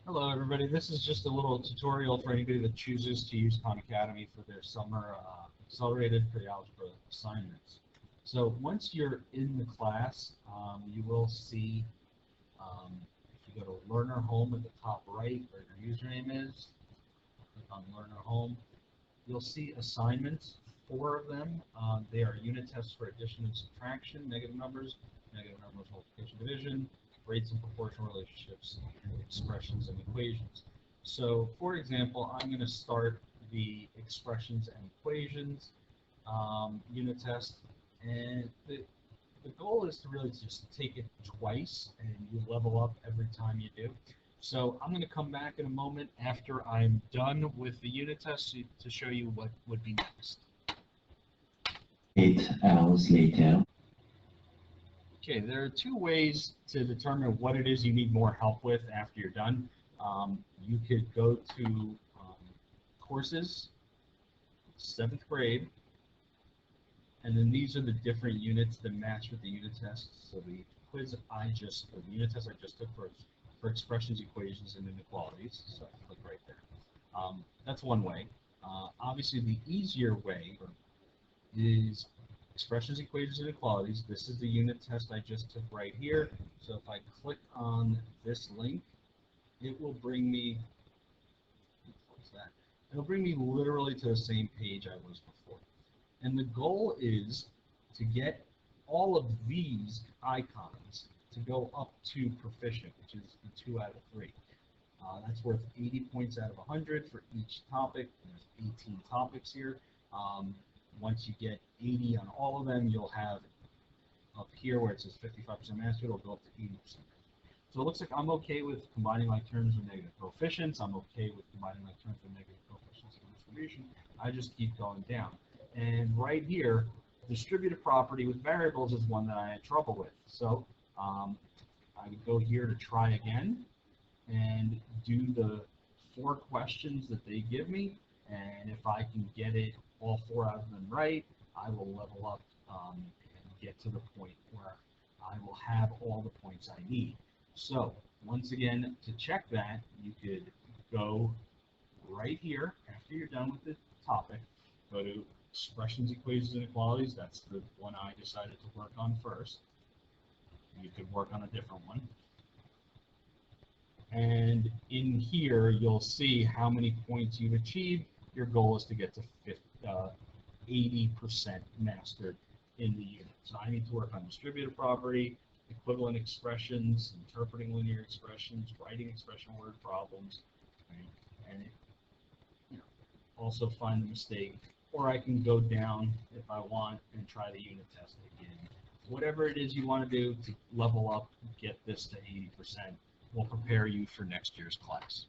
Hello everybody, this is just a little tutorial for anybody that chooses to use Khan Academy for their summer accelerated pre-algebra assignments. So once you're in the class, you will see, if you go to Learner Home at the top right where your username is, click on Learner Home, you'll see assignments, 4 of them. They are unit tests for addition and subtraction, negative numbers, multiplication, division, rates and proportional relationships, and expressions and equations. So, for example, I'm going to start the expressions and equations unit test, and the goal is to really just take it twice, and you level up every time you do. So I'm going to come back in a moment after I'm done with the unit test to show you what would be next. 8 hours later. Okay, there are 2 ways to determine what it is you need more help with after you're done. You could go to courses, 7th grade, and then these are the different units that match with the unit test. So the the unit test I just took for expressions, equations, and inequalities. So I click right there. That's one way. Obviously, the easier way is expressions, equations, and inequalities. This is the unit test I just took right here. So if I click on this link, it will bring me, it'll bring me literally to the same page I was before. And the goal is to get all of these icons to go up to proficient, which is the 2 out of 3. That's worth 80 points out of 100 for each topic. There's 18 topics here. Once you get 80 on all of them, you'll have up here where it says 55% mastery, it'll go up to 80%. So it looks like I'm okay with combining like terms with negative coefficients. I'm okay with combining like terms with negative coefficients and distribution. I just keep going down. And right here, distributive property with variables is one that I had trouble with. So I would go here to try again and do the 4 questions that they give me. And if I can get it all 4 out of them right, I will level up and get to the point where I will have all the points I need. So once again, to check that, you could go right here after you're done with the topic, go to expressions, equations, and inequalities. That's the one I decided to work on first. You could work on a different one. And in here, you'll see how many points you've achieved. Your goal is to get to 80% mastered in the unit. So I need to work on distributive property, equivalent expressions, interpreting linear expressions, writing expression word problems, right? And also find the mistake. Or I can go down if I want and try the unit test again. Whatever it is you want to do to level up, get this to 80%, will prepare you for next year's class.